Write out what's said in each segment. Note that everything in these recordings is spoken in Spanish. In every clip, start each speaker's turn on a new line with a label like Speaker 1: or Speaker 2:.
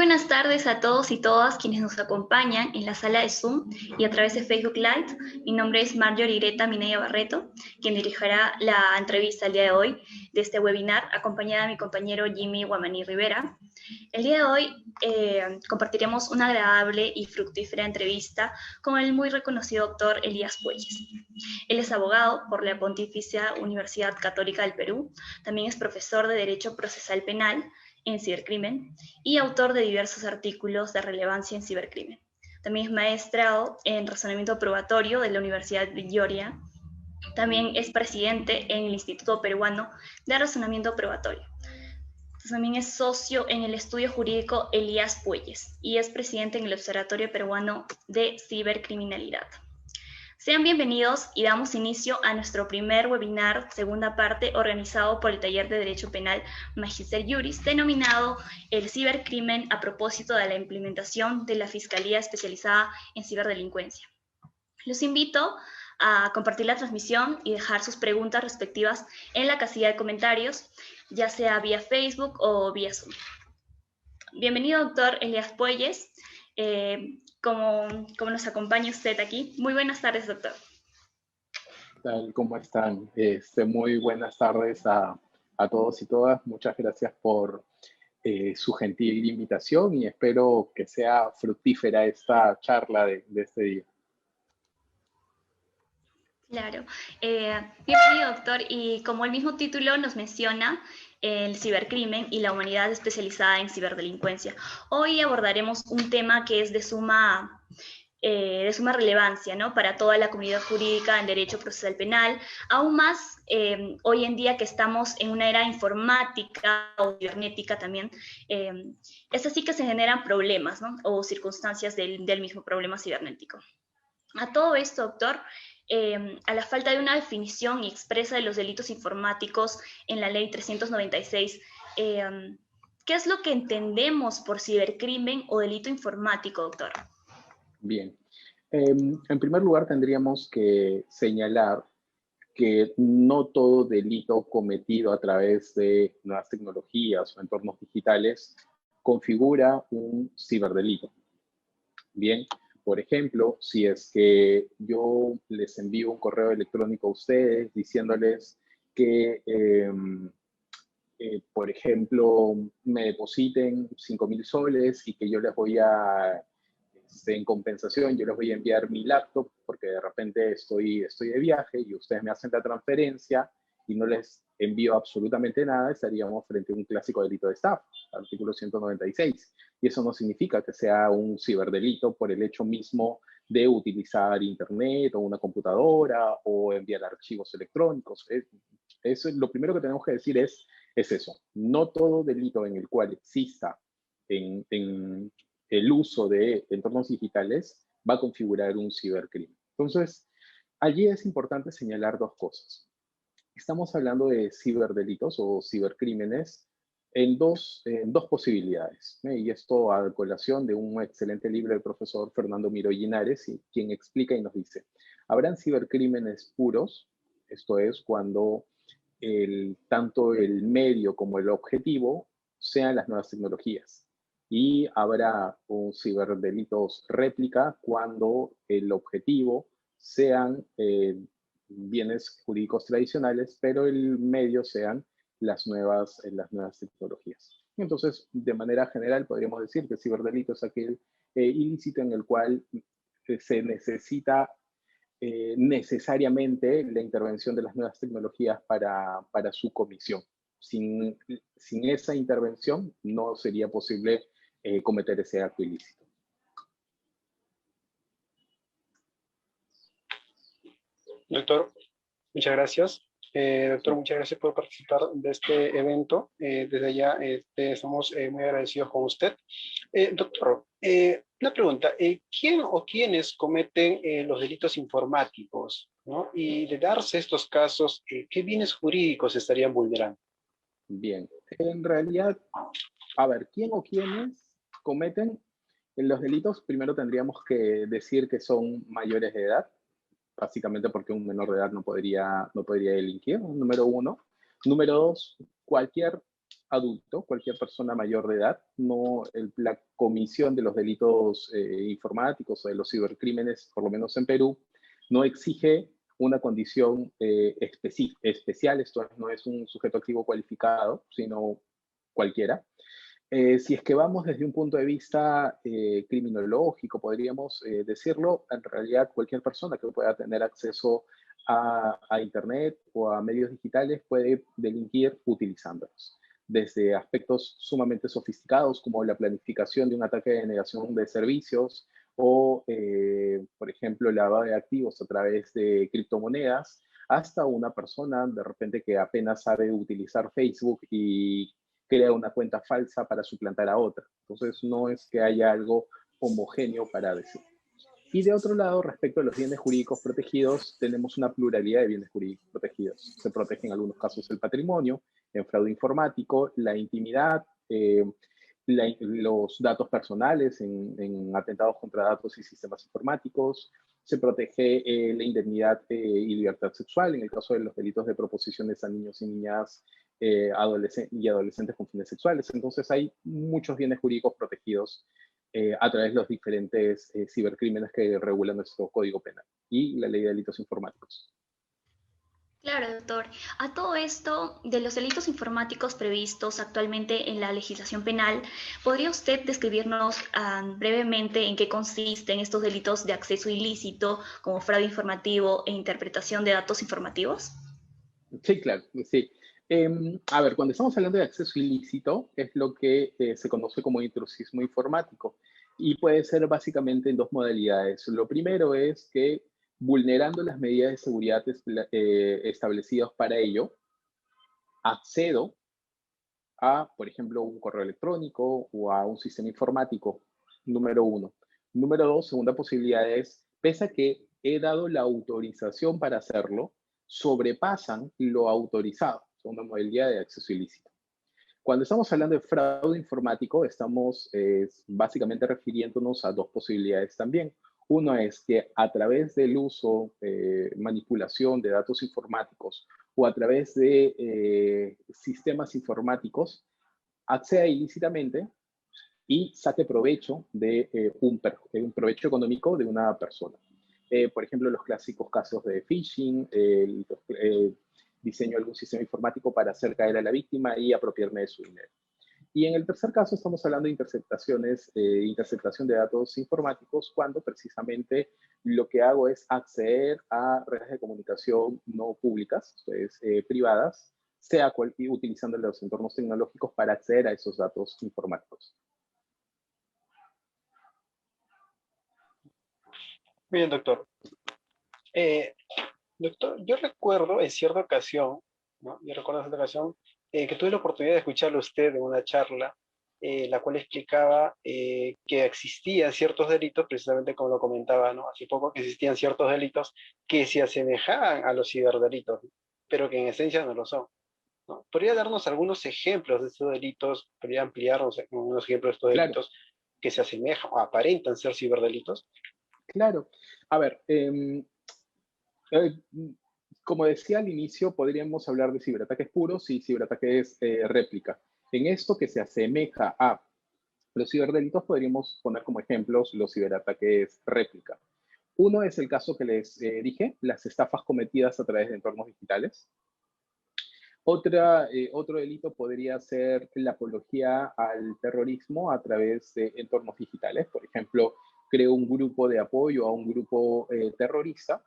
Speaker 1: buenas tardes a todos y todas quienes nos acompañan en la sala de Zoom y a través de Facebook Live. Mi nombre es Marjorie Ireta Minaya Barreto, quien dirigirá la entrevista el día de hoy de este webinar, acompañada de mi compañero Jimmy Guamaní Rivera. El día de hoy compartiremos una agradable y fructífera entrevista con el muy reconocido doctor Elías Puelles. Él es abogado por la Pontificia Universidad Católica del Perú, también es profesor de Derecho Procesal Penal en cibercrimen y autor de diversos artículos de relevancia en cibercrimen. También es maestrado en razonamiento probatorio de la Universidad de Lloria. También es presidente en el Instituto Peruano de Razonamiento Probatorio. También es socio en el estudio jurídico Elías Puelles y es presidente en el Observatorio Peruano de Cibercriminalidad. Sean bienvenidos y damos inicio a nuestro primer webinar, segunda parte, organizado por el Taller de Derecho Penal Magister Juris, denominado El cibercrimen a propósito de la implementación de la Fiscalía Especializada en Ciberdelincuencia. Los invito a compartir la transmisión y dejar sus preguntas respectivas en la casilla de comentarios, ya sea vía Facebook o vía Zoom. Bienvenido, doctor Elías Puelles. Como nos acompaña usted aquí. Muy buenas tardes, doctor.
Speaker 2: ¿Qué tal? ¿Cómo están? Muy buenas tardes a todos y todas. Muchas gracias por su gentil invitación y espero que sea fructífera esta charla de este día.
Speaker 1: Claro. Bienvenido, doctor. Y como el mismo título nos menciona, el cibercrimen y la humanidad especializada en ciberdelincuencia. Hoy abordaremos un tema que es de suma relevancia, ¿no?, para toda la comunidad jurídica en derecho procesal penal, aún más hoy en día que estamos en una era informática o cibernética también. Es así que se generan problemas, ¿no?, o circunstancias del mismo problema cibernético. A todo esto, doctor, a la falta de una definición expresa de los delitos informáticos en la ley 396, ¿qué es lo que entendemos por cibercrimen o delito informático, doctor?
Speaker 2: Bien. En primer lugar, tendríamos que señalar que no todo delito cometido a través de nuevas tecnologías o entornos digitales configura un ciberdelito. Bien. Por ejemplo, si es que yo les envío un correo electrónico a ustedes diciéndoles que, por ejemplo, me depositen 5.000 soles y que yo les voy a, en compensación, yo les voy a enviar mi laptop porque de repente estoy de viaje y ustedes me hacen la transferencia y no les envío absolutamente nada, estaríamos frente a un clásico delito de estafa, artículo 196. Y eso no significa que sea un ciberdelito por el hecho mismo de utilizar internet o una computadora o enviar archivos electrónicos. Eso es lo primero que tenemos que decir es eso. No todo delito en el cual exista en el uso de entornos digitales va a configurar un cibercrimen. Entonces, allí es importante señalar dos cosas. Estamos hablando de ciberdelitos o cibercrímenes en dos posibilidades, y esto a colación de un excelente libro del profesor Fernando Miró Linares, quien explica y nos dice: habrán cibercrímenes puros, esto es cuando tanto el medio como el objetivo sean las nuevas tecnologías, y habrá un ciberdelitos réplica cuando el objetivo sean bienes jurídicos tradicionales, pero el medio sean las nuevas tecnologías. Entonces, de manera general, podríamos decir que el ciberdelito es aquel ilícito en el cual se necesita necesariamente la intervención de las nuevas tecnologías para su comisión. Sin esa intervención no sería posible cometer ese acto ilícito.
Speaker 3: Doctor, muchas gracias. Doctor, muchas gracias por participar de este evento. Desde ya estamos muy agradecidos con usted. Doctor, una pregunta. ¿Quién o quiénes cometen los delitos informáticos, ¿no? Y de darse estos casos, ¿qué bienes jurídicos estarían vulnerando?
Speaker 2: Bien, en realidad, a ver, ¿quién o quiénes cometen los delitos? Primero tendríamos que decir que son mayores de edad, básicamente porque un menor de edad no podría delinquir, número uno. Número dos, cualquier adulto, cualquier persona mayor de edad. No, la comisión de los delitos informáticos o de los cibercrímenes, por lo menos en Perú, no exige una condición especial. Esto no es un sujeto activo cualificado, sino cualquiera. Si es que vamos desde un punto de vista criminológico, podríamos decirlo, en realidad cualquier persona que pueda tener acceso a Internet o a medios digitales puede delinquir utilizándolos. Desde aspectos sumamente sofisticados como la planificación de un ataque de denegación de servicios o, por ejemplo, lavado de activos a través de criptomonedas, hasta una persona de repente que apenas sabe utilizar Facebook y crea una cuenta falsa para suplantar a otra. Entonces, no es que haya algo homogéneo para decir. Y de otro lado, respecto a los bienes jurídicos protegidos, tenemos una pluralidad de bienes jurídicos protegidos. Se protege en algunos casos el patrimonio, en fraude informático, la intimidad, los datos personales en atentados contra datos y sistemas informáticos. Se protege la indemnidad y libertad sexual en el caso de los delitos de proposiciones a niños y niñas y adolescentes con fines sexuales. Entonces hay muchos bienes jurídicos protegidos a través de los diferentes cibercrímenes que regulan nuestro Código Penal y la Ley de Delitos Informáticos.
Speaker 1: Claro, doctor. A todo esto de los delitos informáticos previstos actualmente en la legislación penal, ¿podría usted describirnos brevemente en qué consisten estos delitos de acceso ilícito, como fraude informativo e interpretación de datos informativos?
Speaker 2: Sí, claro, sí. A ver, cuando estamos hablando de acceso ilícito, es lo que se conoce como intrusismo informático y puede ser básicamente en dos modalidades. Lo primero es que vulnerando las medidas de seguridad establecidas para ello, accedo a, por ejemplo, un correo electrónico o a un sistema informático, número uno. Número dos, segunda posibilidad es, pese a que he dado la autorización para hacerlo, sobrepasan lo autorizado, segunda modalidad de acceso ilícito. Cuando estamos hablando de fraude informático, estamos básicamente refiriéndonos a dos posibilidades también. Uno es que a través del uso, manipulación de datos informáticos o a través de sistemas informáticos, acceda ilícitamente y saque provecho de un provecho económico de una persona. Por ejemplo, los clásicos casos de phishing, diseño algún sistema informático para hacer caer a la víctima y apropiarme de su dinero. Y en el tercer caso estamos hablando de interceptación de datos informáticos, cuando precisamente lo que hago es acceder a redes de comunicación no públicas, entonces, privadas, sea utilizando los entornos tecnológicos para acceder a esos datos informáticos.
Speaker 3: Bien, doctor. Doctor, yo recuerdo en cierta ocasión, ¿no? Que tuve la oportunidad de escucharlo a usted en una charla, la cual explicaba que existían ciertos delitos, precisamente como lo comentaba, ¿no? Hace poco, que existían ciertos delitos que se asemejaban a los ciberdelitos, pero que en esencia no lo son, ¿no? ¿Podría darnos algunos ejemplos de estos delitos? ¿Podría ampliarnos algunos ejemplos de estos delitos que se asemejan o aparentan ser ciberdelitos?
Speaker 2: Claro. A ver, como decía al inicio, podríamos hablar de ciberataques puros y ciberataques réplica. En esto que se asemeja a los ciberdelitos, podríamos poner como ejemplos los ciberataques réplica. Uno es el caso que les dije, las estafas cometidas a través de entornos digitales. Otro delito podría ser la apología al terrorismo a través de entornos digitales. Por ejemplo, creo un grupo de apoyo a un grupo terrorista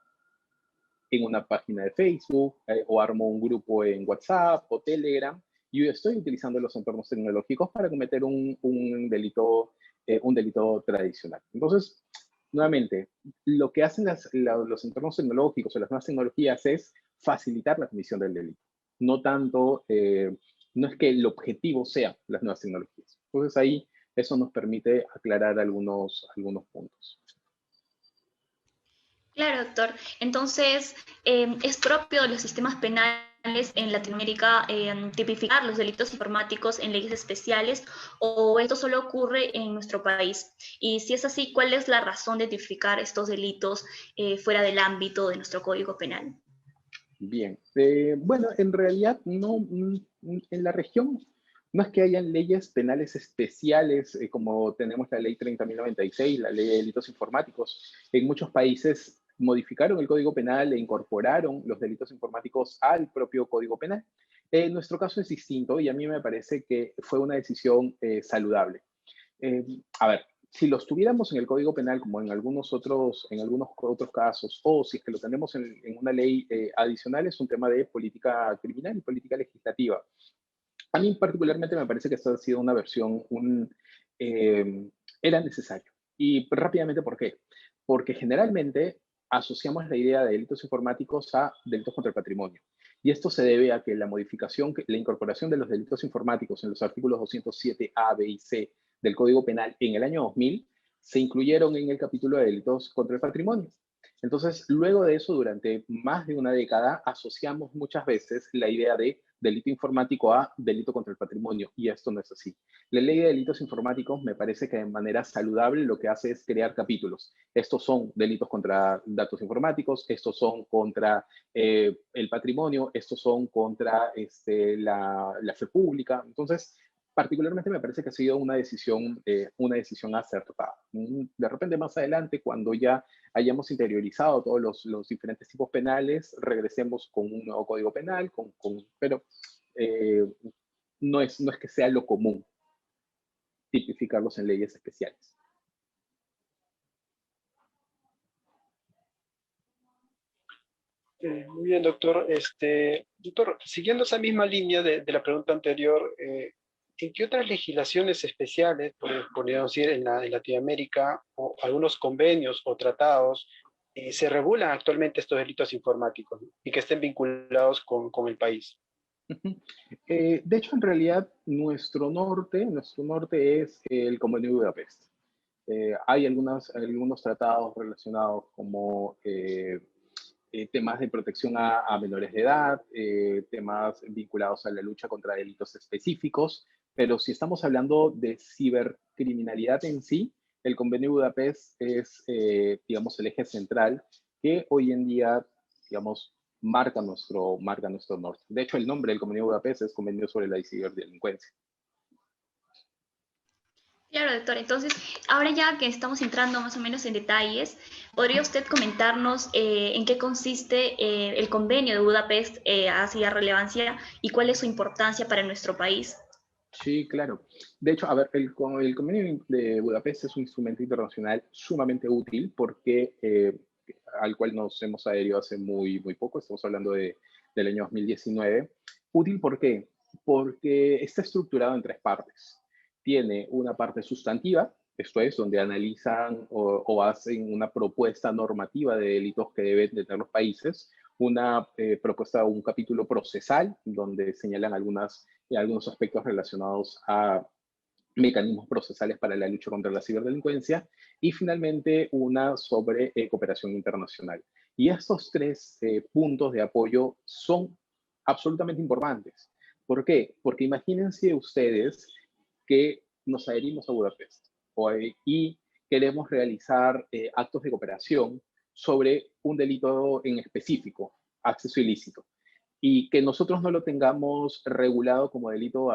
Speaker 2: en una página de Facebook o armo un grupo en WhatsApp o Telegram y yo estoy utilizando los entornos tecnológicos para cometer un delito tradicional. Entonces, nuevamente, lo que hacen los entornos tecnológicos o las nuevas tecnologías es facilitar la comisión del delito. No tanto, no es que el objetivo sea las nuevas tecnologías. Entonces ahí eso nos permite aclarar algunos puntos.
Speaker 1: Claro, doctor. Entonces, ¿es propio de los sistemas penales en Latinoamérica tipificar los delitos informáticos en leyes especiales o esto solo ocurre en nuestro país? Y si es así, ¿cuál es la razón de tipificar estos delitos fuera del ámbito de nuestro Código Penal?
Speaker 2: Bien. Bueno, en realidad no, en la región no es que hayan leyes penales especiales, como tenemos la ley 30.096, la ley de delitos informáticos. En muchos países modificaron el Código Penal e incorporaron los delitos informáticos al propio Código Penal. En nuestro caso es distinto y a mí me parece que fue una decisión saludable. A ver, si los tuviéramos en el Código Penal, como en algunos otros casos, o si es que lo tenemos en una ley adicional, es un tema de política criminal y política legislativa. A mí particularmente me parece que esta ha sido una versión, era necesario. Y rápidamente, ¿por qué? Porque generalmente asociamos la idea de delitos informáticos a delitos contra el patrimonio. Y esto se debe a que la modificación, la incorporación de los delitos informáticos en los artículos 207A, B y C del Código Penal en el año 2000 se incluyeron en el capítulo de delitos contra el patrimonio. Entonces, luego de eso, durante más de una década, asociamos muchas veces la idea de delito informático a delito contra el patrimonio, y esto no es así. La ley de delitos informáticos me parece que de manera saludable lo que hace es crear capítulos. Estos son delitos contra datos informáticos, estos son contra el patrimonio, estos son contra la fe pública. Entonces, particularmente me parece que ha sido una decisión acertada. De repente más adelante, cuando ya hayamos interiorizado todos los diferentes tipos penales, regresemos con un nuevo código penal, pero no es que sea lo común tipificarlos en leyes especiales.
Speaker 3: Muy bien, doctor. Doctor, siguiendo esa misma línea de la pregunta anterior, ¿en qué otras legislaciones especiales, podríamos decir en Latinoamérica, o algunos convenios o tratados, se regulan actualmente estos delitos informáticos, ¿no? Y que estén vinculados con el país?
Speaker 2: De hecho, en realidad, nuestro norte es el Convenio de Budapest. Hay algunos tratados relacionados como temas de protección a menores de edad, temas vinculados a la lucha contra delitos específicos, pero si estamos hablando de cibercriminalidad en sí, el Convenio de Budapest es, digamos, el eje central que hoy en día, digamos, marca nuestro norte. De hecho, el nombre del Convenio de Budapest es Convenio sobre la Ciberdelincuencia.
Speaker 1: Claro, doctor. Entonces, ahora ya que estamos entrando más o menos en detalles, ¿podría usted comentarnos en qué consiste el convenio de Budapest hacia relevancia y cuál es su importancia para nuestro país?
Speaker 2: Sí, claro. De hecho, a ver, el Convenio de Budapest es un instrumento internacional sumamente útil porque al cual nos hemos adherido hace muy poco, estamos hablando del año 2019. ¿Útil por qué? Porque está estructurado en tres partes. Tiene una parte sustantiva, esto es, donde analizan o hacen una propuesta normativa de delitos que deben tener los países, una propuesta, un capítulo procesal, donde señalan algunos aspectos relacionados a mecanismos procesales para la lucha contra la ciberdelincuencia, y finalmente una sobre cooperación internacional. Y estos tres puntos de apoyo son absolutamente importantes. ¿Por qué? Porque imagínense ustedes que nos adherimos a Budapest y queremos realizar actos de cooperación sobre un delito en específico, acceso ilícito, y que nosotros no lo tengamos regulado como delito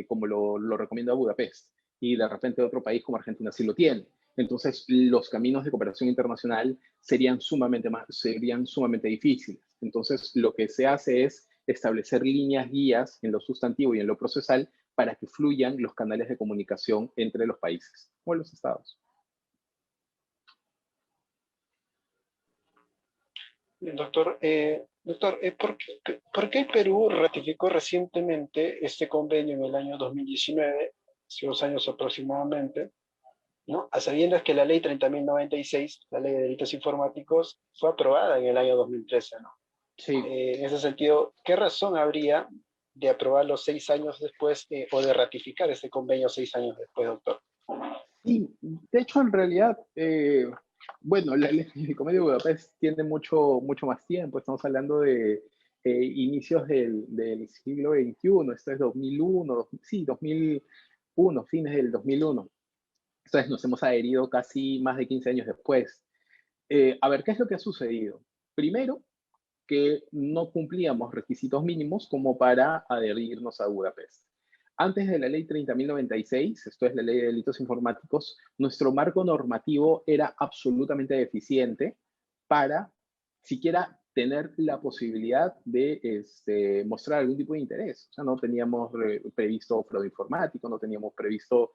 Speaker 2: como lo recomienda Budapest, y de repente otro país como Argentina sí lo tiene. Entonces, los caminos de cooperación internacional serían sumamente difíciles. Entonces, lo que se hace es establecer líneas guías en lo sustantivo y en lo procesal para que fluyan los canales de comunicación entre los países o los estados.
Speaker 3: Doctor, ¿por qué el Perú ratificó recientemente este convenio en el año 2019, hace 2 años aproximadamente, ¿no? A sabiendas que la ley 30.096, la ley de delitos informáticos, fue aprobada en el año 2013, ¿no?
Speaker 2: Sí.
Speaker 3: En ese sentido, ¿qué razón habría de aprobarlo 6 años después o de ratificar este convenio 6 años después, doctor?
Speaker 2: Sí, de hecho, en realidad, bueno, el Convenio de Budapest tiene mucho más tiempo. Estamos hablando de inicios del siglo XXI. Esto es 2001, sí, 2001, fines del 2001. Entonces nos hemos adherido casi más de 15 años después. A ver, ¿qué es lo que ha sucedido? Primero, que no cumplíamos requisitos mínimos como para adherirnos a Budapest. Antes de la ley 30.096, esto es la ley de delitos informáticos, nuestro marco normativo era absolutamente deficiente para siquiera tener la posibilidad de mostrar algún tipo de interés. O sea, no teníamos previsto fraude informático, no teníamos previsto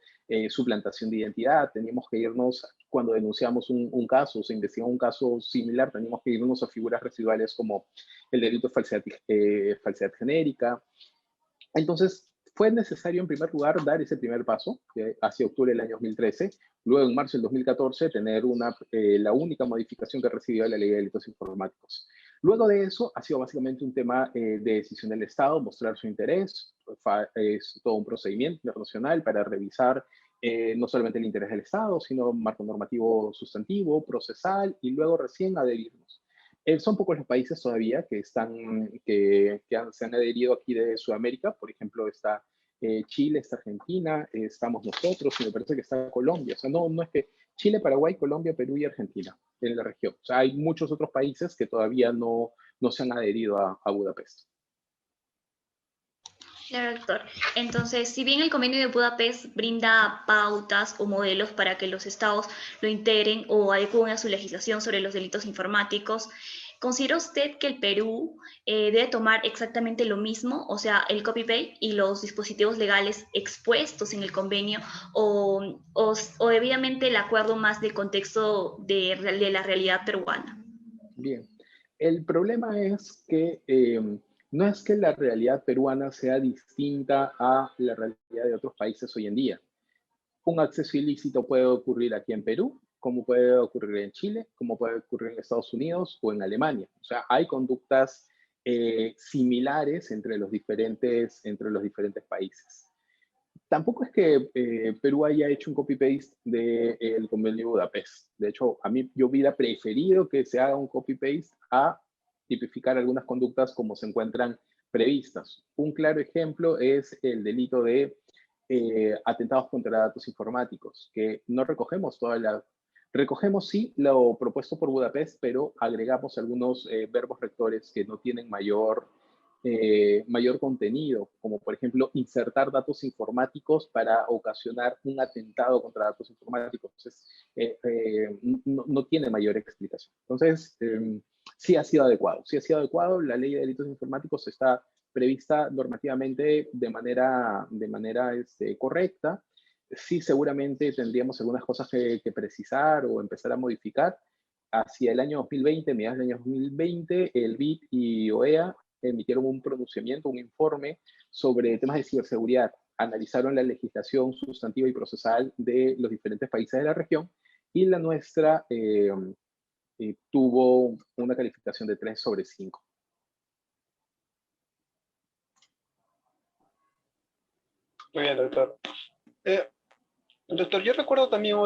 Speaker 2: suplantación de identidad, teníamos que irnos, cuando denunciamos un caso, o se investiga un caso similar, teníamos que irnos a figuras residuales como el delito de falsedad genérica. Entonces, fue necesario en primer lugar dar ese primer paso, hacia octubre del año 2013, luego en marzo del 2014 tener la única modificación que recibió la ley de delitos informáticos. Luego de eso ha sido básicamente un tema de decisión del Estado, mostrar su interés, es todo un procedimiento internacional para revisar no solamente el interés del Estado, sino marco normativo sustantivo, procesal y luego recién adherirnos. Son pocos los países todavía que se han adherido aquí de Sudamérica. Por ejemplo, está Chile, está Argentina, estamos nosotros y me parece que está Colombia. O sea, no es que Chile, Paraguay, Colombia, Perú y Argentina en la región. O sea, hay muchos otros países que todavía no se han adherido a Budapest.
Speaker 1: Claro, doctor. Entonces, si bien el convenio de Budapest brinda pautas o modelos para que los estados lo integren o adecúen a su legislación sobre los delitos informáticos, ¿considera usted que el Perú debe tomar exactamente lo mismo, o sea, el copy-paste y los dispositivos legales expuestos en el convenio, o debidamente el acuerdo más del contexto de la realidad peruana?
Speaker 2: Bien, el problema es que no es que la realidad peruana sea distinta a la realidad de otros países hoy en día. Un acceso ilícito puede ocurrir aquí en Perú, como puede ocurrir en Chile, como puede ocurrir en Estados Unidos o en Alemania. O sea, hay conductas similares entre los diferentes países. Tampoco es que Perú haya hecho un copy-paste del convenio de Budapest. De hecho, yo hubiera preferido que se haga un copy-paste a tipificar algunas conductas como se encuentran previstas. Un claro ejemplo es el delito de atentados contra datos informáticos, que no recogemos recogemos sí lo propuesto por Budapest, pero agregamos algunos verbos rectores que no tienen mayor contenido, como por ejemplo insertar datos informáticos para ocasionar un atentado contra datos informáticos. Entonces, no tiene mayor explicación. Entonces, sí ha sido adecuado. Sí ha sido adecuado. La ley de delitos informáticos está prevista normativamente de manera correcta. Sí, seguramente tendríamos algunas cosas que precisar o empezar a modificar. Hacia el año 2020, mediados del año 2020, el BID y OEA emitieron un pronunciamiento, un informe sobre temas de ciberseguridad. Analizaron la legislación sustantiva y procesal de los diferentes países de la región y la nuestra tuvo una calificación de 3/5.
Speaker 3: Muy bien, doctor. Doctor, yo recuerdo también en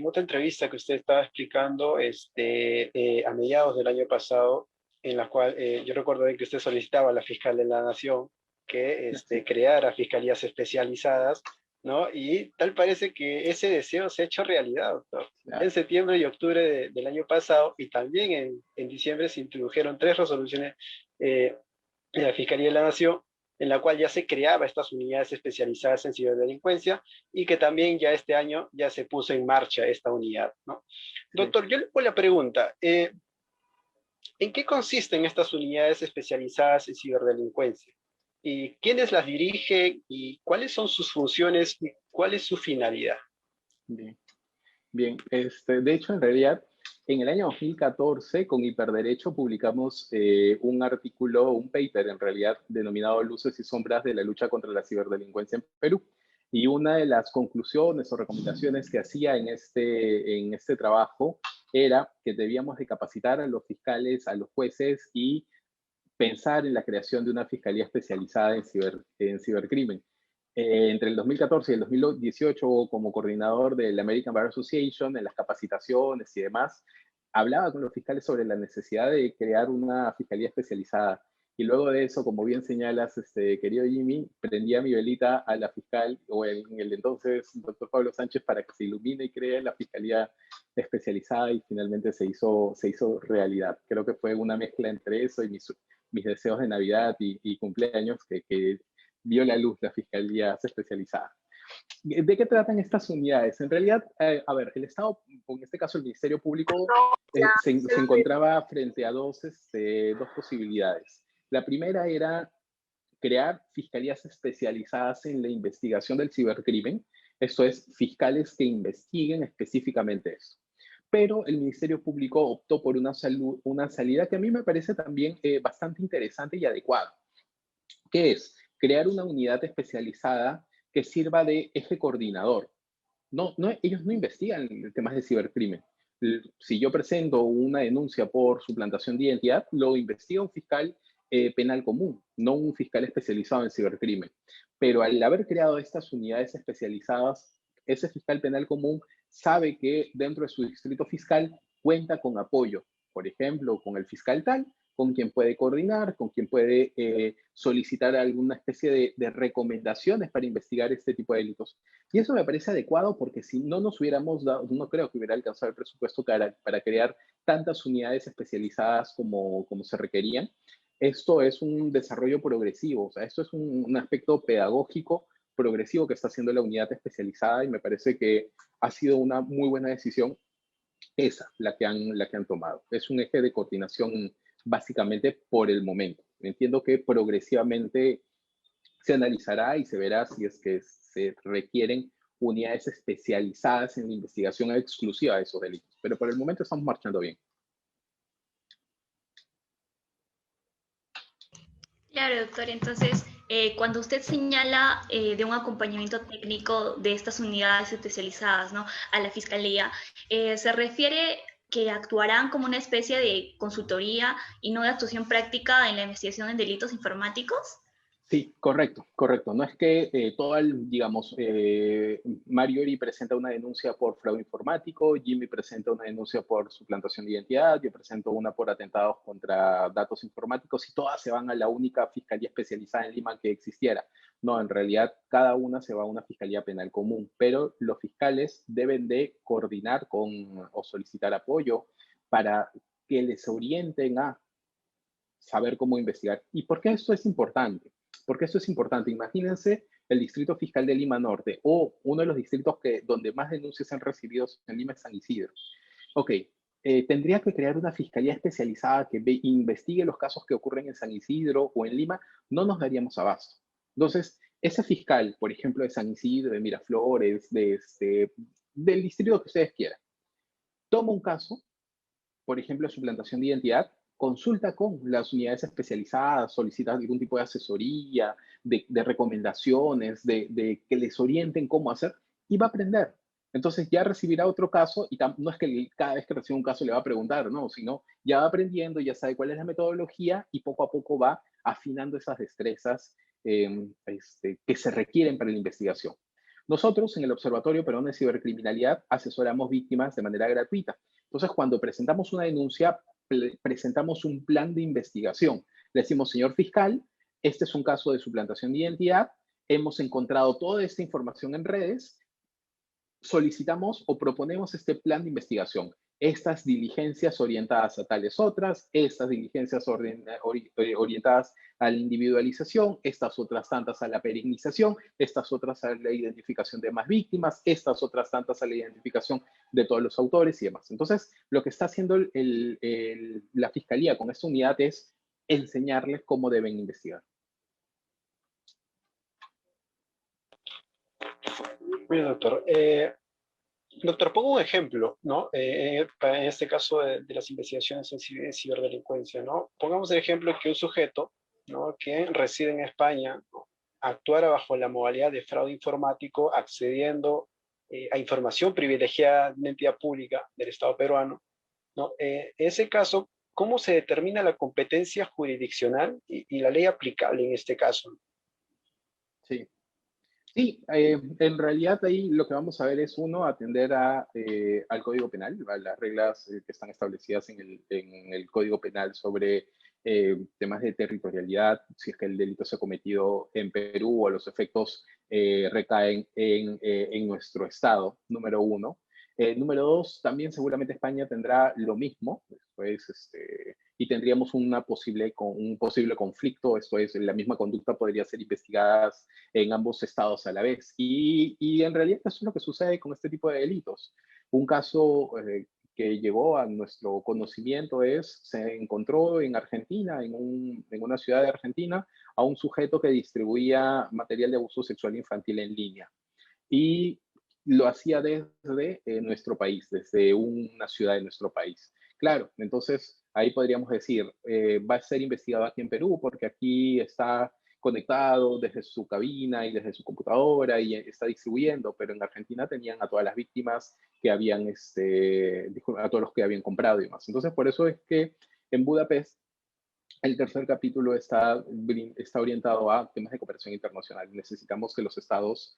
Speaker 3: otra entrevista que usted estaba explicando a mediados del año pasado, en la cual yo recuerdo que usted solicitaba a la fiscal de la Nación que creara fiscalías especializadas, ¿no? Y tal parece que ese deseo se ha hecho realidad, doctor. En septiembre y octubre del año pasado, y también en diciembre, se introdujeron 3 resoluciones de la Fiscalía de la Nación, en la cual ya se creaba estas unidades especializadas en ciberdelincuencia y que también ya este año ya se puso en marcha esta unidad, ¿no? Doctor, yo le pongo la pregunta, ¿en qué consisten estas unidades especializadas en ciberdelincuencia? ¿Y quiénes las dirigen? ¿Y cuáles son sus funciones? ¿Y cuál es su finalidad?
Speaker 2: Bien, bien. De hecho, en realidad, en el año 2014, con Hiperderecho, publicamos un artículo, un paper en realidad, denominado Luces y Sombras de la lucha contra la ciberdelincuencia en Perú. Y una de las conclusiones o recomendaciones que hacía en este trabajo era que debíamos de capacitar a los fiscales, a los jueces y pensar en la creación de una fiscalía especializada en cibercrimen. Entre el 2014 y el 2018, como coordinador del American Bar Association, en las capacitaciones y demás, hablaba con los fiscales sobre la necesidad de crear una fiscalía especializada. Y luego de eso, como bien señalas, querido Jimmy, prendía mi velita a la fiscal, o en el entonces doctor Pablo Sánchez, para que se ilumine y cree la fiscalía especializada, y finalmente se hizo realidad. Creo que fue una mezcla entre eso y mis deseos de Navidad y cumpleaños que vio la luz las fiscalías especializadas. ¿De qué tratan estas unidades? En realidad, a ver, el Estado, en este caso el Ministerio Público, se encontraba frente a dos posibilidades. La primera era crear fiscalías especializadas en la investigación del cibercrimen, esto es, fiscales que investiguen específicamente eso. Pero el Ministerio Público optó por una salida que a mí me parece también bastante interesante y adecuada, que es crear una unidad especializada que sirva de eje coordinador. Ellos no investigan temas de cibercrimen. Si yo presento una denuncia por suplantación de identidad, lo investiga un fiscal penal común, no un fiscal especializado en cibercrimen. Pero al haber creado estas unidades especializadas, ese fiscal penal común sabe que dentro de su distrito fiscal cuenta con apoyo, por ejemplo, con el fiscal tal, con quien puede coordinar, con quien puede solicitar alguna especie de recomendaciones para investigar este tipo de delitos. Y eso me parece adecuado porque si no nos hubiéramos dado, no creo que hubiera alcanzado el presupuesto para crear tantas unidades especializadas como se requerían. Esto es un desarrollo progresivo, o sea, esto es un aspecto pedagógico progresivo que está haciendo la unidad especializada y me parece que ha sido una muy buena decisión esa, la que han tomado. Es un eje de coordinación básicamente por el momento. Entiendo que progresivamente se analizará y se verá si es que se requieren unidades especializadas en la investigación exclusiva de esos delitos. Pero por el momento estamos marchando bien.
Speaker 1: Claro, doctor. Entonces, cuando usted señala de un acompañamiento técnico de estas unidades especializadas, ¿no?, a la Fiscalía, ¿se refiere que actuarán como una especie de consultoría y no de actuación práctica en la investigación en delitos informáticos?
Speaker 2: Sí, correcto, correcto. No es que digamos, Mariori presenta una denuncia por fraude informático, Jimmy presenta una denuncia por suplantación de identidad, yo presento una por atentados contra datos informáticos y todas se van a la única fiscalía especializada en Lima que existiera. No, en realidad cada una se va a una fiscalía penal común, pero los fiscales deben de coordinar o solicitar apoyo para que les orienten a saber cómo investigar. ¿Y por qué esto es importante? Porque esto es importante. Imagínense el Distrito Fiscal de Lima Norte o uno de los distritos donde más denuncias han recibido en Lima es San Isidro. Ok, tendría que crear una fiscalía especializada que investigue los casos que ocurren en San Isidro o en Lima, no nos daríamos abasto. Entonces, ese fiscal, por ejemplo, de San Isidro, de Miraflores, del distrito que ustedes quieran, toma un caso, por ejemplo, suplantación de identidad, consulta con las unidades especializadas, solicita algún tipo de asesoría, de recomendaciones, de que les orienten cómo hacer y va a aprender. Entonces ya recibirá otro caso y no es que cada vez que reciba un caso le va a preguntar, no, sino ya va aprendiendo, ya sabe cuál es la metodología y poco a poco va afinando esas destrezas que se requieren para la investigación. Nosotros en el Observatorio Peruano de Cibercriminalidad asesoramos víctimas de manera gratuita. Entonces, cuando presentamos una denuncia, presentamos un plan de investigación. Le decimos, señor fiscal, este es un caso de suplantación de identidad, hemos encontrado toda esta información en redes, solicitamos o proponemos este plan de investigación. Estas diligencias orientadas a tales otras, estas diligencias orientadas a la individualización, estas otras tantas a la perennización, estas otras a la identificación de más víctimas, estas otras tantas a la identificación de todos los autores y demás. Entonces, lo que está haciendo la Fiscalía con esta unidad es enseñarles cómo deben investigar.
Speaker 3: Muy bien, doctor. Doctor, pongo un ejemplo, ¿no? En este caso de las investigaciones en ciberdelincuencia, ¿no? Pongamos el ejemplo que un sujeto, ¿no?, que reside en España, ¿no?, actuara bajo la modalidad de fraude informático, accediendo a información privilegiada de una entidad pública del Estado peruano, ¿no? En ese caso, ¿cómo se determina la competencia jurisdiccional y la ley aplicable en este caso?
Speaker 2: Sí. Sí, en realidad ahí lo que vamos a ver es, uno, atender al Código Penal, a las reglas que están establecidas en el Código Penal sobre temas de territorialidad, si es que el delito se ha cometido en Perú o los efectos recaen en nuestro Estado, número uno. Número dos, también seguramente España tendrá lo mismo, pues, y tendríamos un posible conflicto, esto es, la misma conducta podría ser investigada en ambos estados a la vez. Y en realidad eso es lo que sucede con este tipo de delitos. Un caso que llegó a nuestro conocimiento se encontró en Argentina, en una ciudad de Argentina, a un sujeto que distribuía material de abuso sexual infantil en línea. Y lo hacía desde nuestro país, desde una ciudad de nuestro país. Claro, entonces ahí podríamos decir, va a ser investigado aquí en Perú porque aquí está conectado desde su cabina y desde su computadora y está distribuyendo, pero en Argentina tenían a todas las víctimas que habían, a todos los que habían comprado y demás. Entonces, por eso es que en Budapest el tercer capítulo está orientado a temas de cooperación internacional. Necesitamos que los estados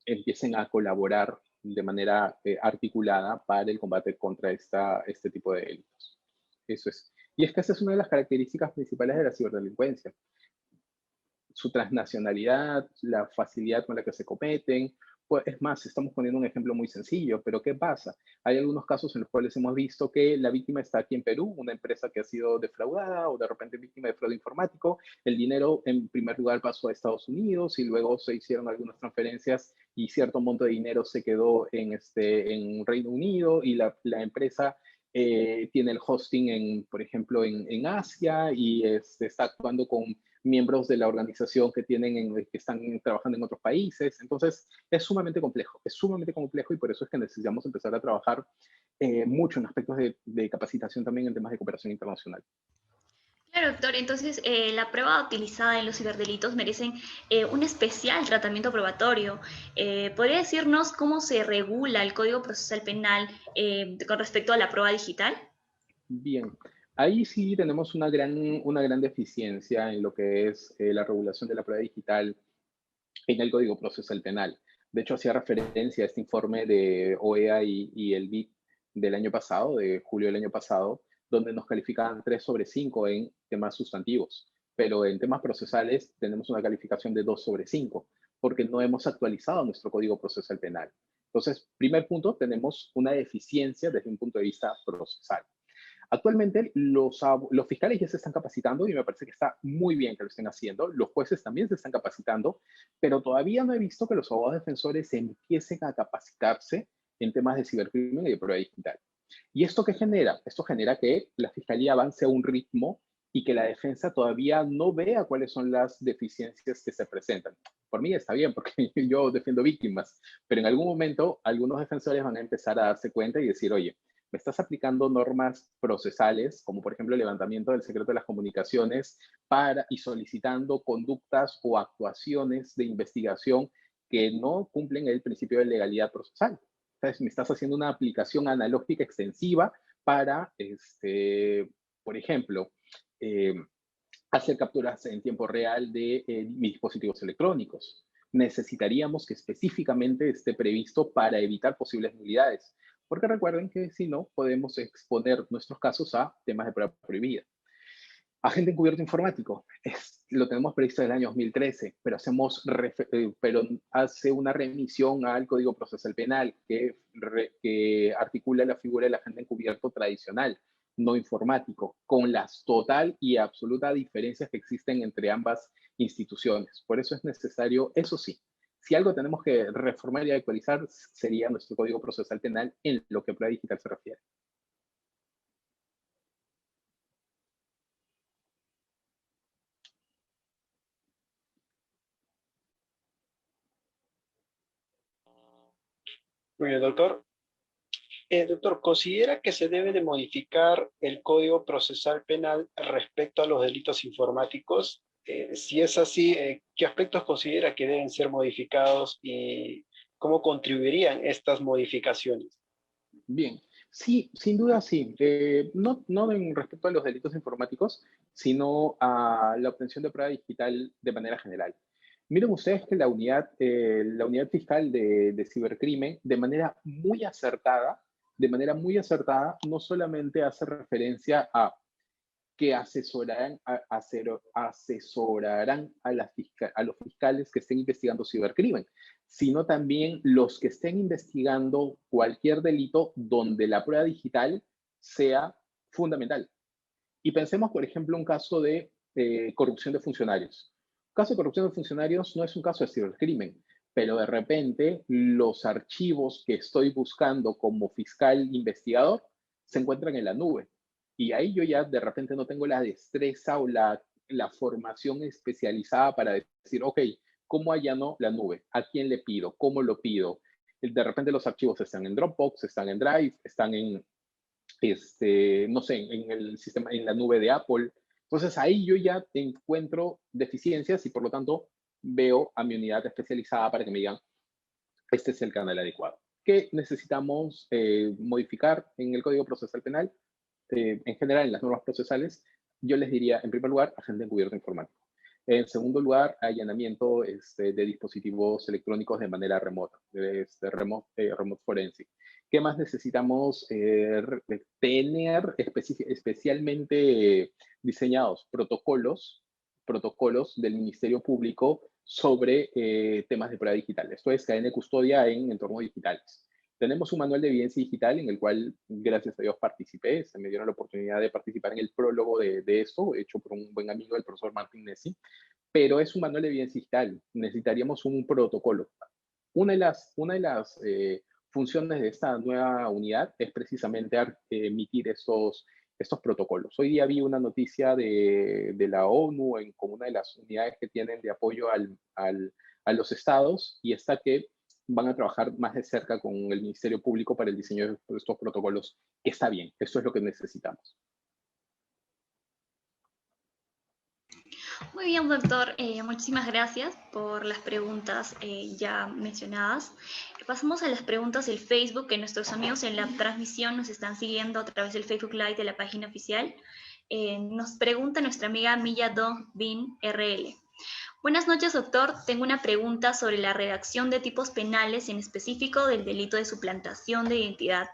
Speaker 2: empiecen a colaborar de manera articulada para el combate contra este tipo de delitos. Eso es. Y es que esa es una de las características principales de la ciberdelincuencia. Su transnacionalidad, la facilidad con la que se cometen. Pues, es más, estamos poniendo un ejemplo muy sencillo, pero ¿qué pasa? Hay algunos casos en los cuales hemos visto que la víctima está aquí en Perú, una empresa que ha sido defraudada o de repente víctima de fraude informático. El dinero en primer lugar pasó a Estados Unidos y luego se hicieron algunas transferencias y cierto monto de dinero se quedó en Reino Unido y la empresa tiene el hosting, por ejemplo, en Asia y está actuando con miembros de la organización que están trabajando en otros países. Entonces, es sumamente complejo y por eso es que necesitamos empezar a trabajar mucho en aspectos de capacitación también en temas de cooperación internacional.
Speaker 1: Claro, doctor. Entonces, la prueba utilizada en los ciberdelitos merecen un especial tratamiento probatorio. ¿Podría decirnos cómo se regula el Código Procesal Penal con respecto a la prueba digital?
Speaker 2: Bien, ahí sí tenemos una gran deficiencia en lo que es la regulación de la prueba digital en el Código Procesal Penal. De hecho, hacía referencia a este informe de OEA y el BIT del año pasado, de julio del año pasado, donde nos calificaban 3 sobre 5 en temas sustantivos, pero en temas procesales tenemos una calificación de 2 sobre 5, porque no hemos actualizado nuestro Código Procesal Penal. Entonces, primer punto, tenemos una deficiencia desde un punto de vista procesal. Actualmente los fiscales ya se están capacitando y me parece que está muy bien que lo estén haciendo. Los jueces también se están capacitando, pero todavía no he visto que los abogados defensores empiecen a capacitarse en temas de cibercrimen y de prueba digital. ¿Y esto qué genera? Esto genera que la fiscalía avance a un ritmo y que la defensa todavía no vea cuáles son las deficiencias que se presentan. Por mí está bien, porque yo defiendo víctimas, pero en algún momento algunos defensores van a empezar a darse cuenta y decir, oye, me estás aplicando normas procesales, como por ejemplo el levantamiento del secreto de las comunicaciones y solicitando conductas o actuaciones de investigación que no cumplen el principio de legalidad procesal. Entonces, me estás haciendo una aplicación analógica extensiva para, por ejemplo, hacer capturas en tiempo real de mis dispositivos electrónicos. Necesitaríamos que específicamente esté previsto para evitar posibles nulidades. Porque recuerden que si no, podemos exponer nuestros casos a temas de prueba prohibida. Agente encubierto informático, lo tenemos previsto en el año 2013, pero hace una remisión al Código Procesal Penal que articula la figura del agente encubierto tradicional, no informático, con las total y absoluta diferencias que existen entre ambas instituciones. Por eso es necesario, eso sí, si algo tenemos que reformar y actualizar sería nuestro Código Procesal Penal en lo que a prueba digital se refiere.
Speaker 3: Muy bien, doctor. Doctor, ¿considera que se debe de modificar el Código Procesal Penal respecto a los delitos informáticos? Si es así, ¿qué aspectos considera que deben ser modificados y cómo contribuirían estas modificaciones?
Speaker 2: Bien, sí, sin duda sí. No en respecto a los delitos informáticos, sino a la obtención de prueba digital de manera general. Miren ustedes que la unidad fiscal de cibercrimen, de manera muy acertada, no solamente hace referencia a que asesorarán a los fiscales que estén investigando cibercrimen, sino también los que estén investigando cualquier delito donde la prueba digital sea fundamental. Y pensemos, por ejemplo, un caso de corrupción de funcionarios. Un caso de corrupción de funcionarios no es un caso de cibercrimen, pero de repente los archivos que estoy buscando como fiscal investigador se encuentran en la nube. Y ahí yo ya de repente no tengo la destreza o la formación especializada para decir, ok, ¿cómo allano la nube? ¿A quién le pido? ¿Cómo lo pido? De repente los archivos están en Dropbox, están en Drive, están en, no sé, en el sistema, en la nube de Apple. Entonces ahí yo ya encuentro deficiencias y por lo tanto veo a mi unidad especializada para que me digan, este es el canal adecuado. ¿Qué necesitamos modificar en el Código Procesal Penal? En general, en las normas procesales, yo les diría, en primer lugar, agente encubierto informático. En segundo lugar, allanamiento de dispositivos electrónicos de manera remota, remote forensic. ¿Qué más necesitamos tener especialmente diseñados? Protocolos del Ministerio Público sobre temas de prueba digital. Esto es cadena de custodia en entornos digitales. Tenemos un manual de evidencia digital en el cual, gracias a Dios, participé. Se me dieron la oportunidad de participar en el prólogo de esto, hecho por un buen amigo, el profesor Martín Nessi. Pero es un manual de evidencia digital. Necesitaríamos un protocolo. Una de las funciones de esta nueva unidad es precisamente emitir estos protocolos. Hoy día vi una noticia de la ONU como una de las unidades que tienen de apoyo a los estados, y está que van a trabajar más de cerca con el Ministerio Público para el diseño de estos protocolos. Está bien, esto es lo que necesitamos.
Speaker 1: Muy bien, doctor. Muchísimas gracias por las preguntas ya mencionadas. Pasamos a las preguntas del Facebook, que nuestros amigos en la transmisión nos están siguiendo a través del Facebook Live de la página oficial. Nos pregunta nuestra amiga Milla Dong Bin RL. Buenas noches, doctor. Tengo una pregunta sobre la redacción de tipos penales, en específico del delito de suplantación de identidad.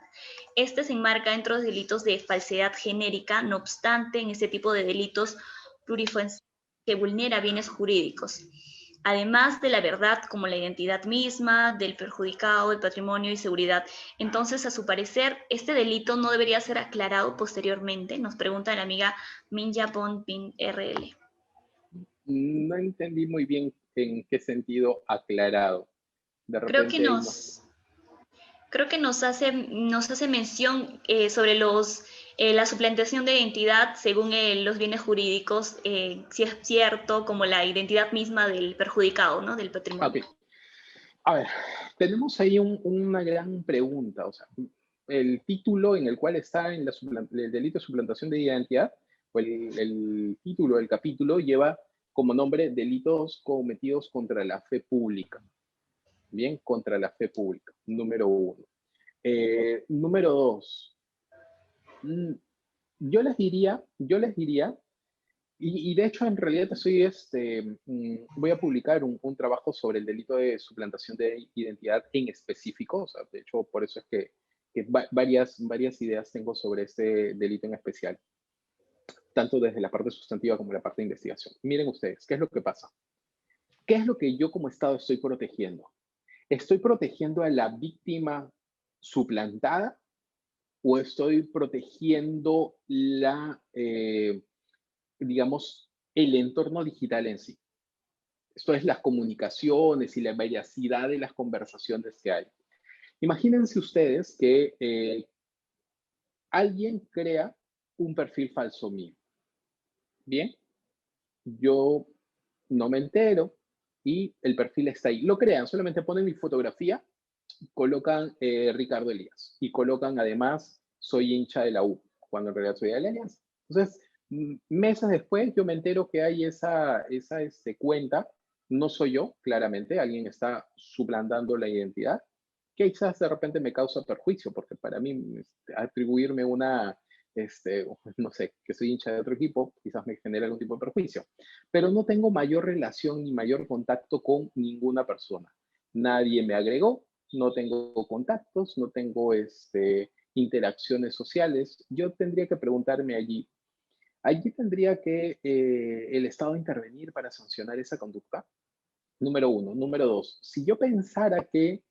Speaker 1: Este se enmarca dentro de delitos de falsedad genérica. No obstante, en este tipo de delitos plurifuncionales que vulnera bienes jurídicos, además de la verdad como la identidad misma, del perjudicado, el patrimonio y seguridad. Entonces, a su parecer, ¿este delito no debería ser aclarado posteriormente? Nos pregunta la amiga Minja Bond Pin RL.
Speaker 2: No entendí muy bien en qué sentido aclarado. De repente
Speaker 1: creo que nos hace mención sobre la suplantación de identidad según los bienes jurídicos, si es cierto, como la identidad misma del perjudicado, ¿no? Del patrimonio.
Speaker 2: Okay. A ver, tenemos ahí una gran pregunta. O sea, el título en el cual está el delito de suplantación de identidad, o el título del capítulo lleva como nombre delitos cometidos contra la fe pública. Bien, contra la fe pública, número 1. Número 2, yo les diría, y de hecho en realidad voy a publicar un trabajo sobre el delito de suplantación de identidad en específico. O sea, de hecho, por eso es que varias ideas tengo sobre este delito en especial, tanto desde la parte sustantiva como la parte de investigación. Miren ustedes, ¿qué es lo que pasa? ¿Qué es lo que yo como Estado estoy protegiendo? ¿Estoy protegiendo a la víctima suplantada o estoy protegiendo digamos, el entorno digital en sí? Esto es las comunicaciones y la veracidad de las conversaciones que hay. Imagínense ustedes que alguien crea un perfil falso mío. Bien, yo no me entero y el perfil está ahí. Lo crean, solamente ponen mi fotografía, colocan Ricardo Elías y colocan además soy hincha de la U, cuando en realidad soy de la Alianza. Entonces, meses después yo me entero que hay esa cuenta, no soy yo, claramente, alguien está suplantando la identidad, que quizás de repente me causa perjuicio, porque para mí atribuirme no sé, que soy hincha de otro equipo, quizás me genera algún tipo de perjuicio, pero no tengo mayor relación ni mayor contacto con ninguna persona. Nadie me agregó, no tengo contactos, no tengo interacciones sociales. Yo tendría que preguntarme allí tendría que el Estado intervenir para sancionar esa conducta. Número 1. Número 2, si yo pensara que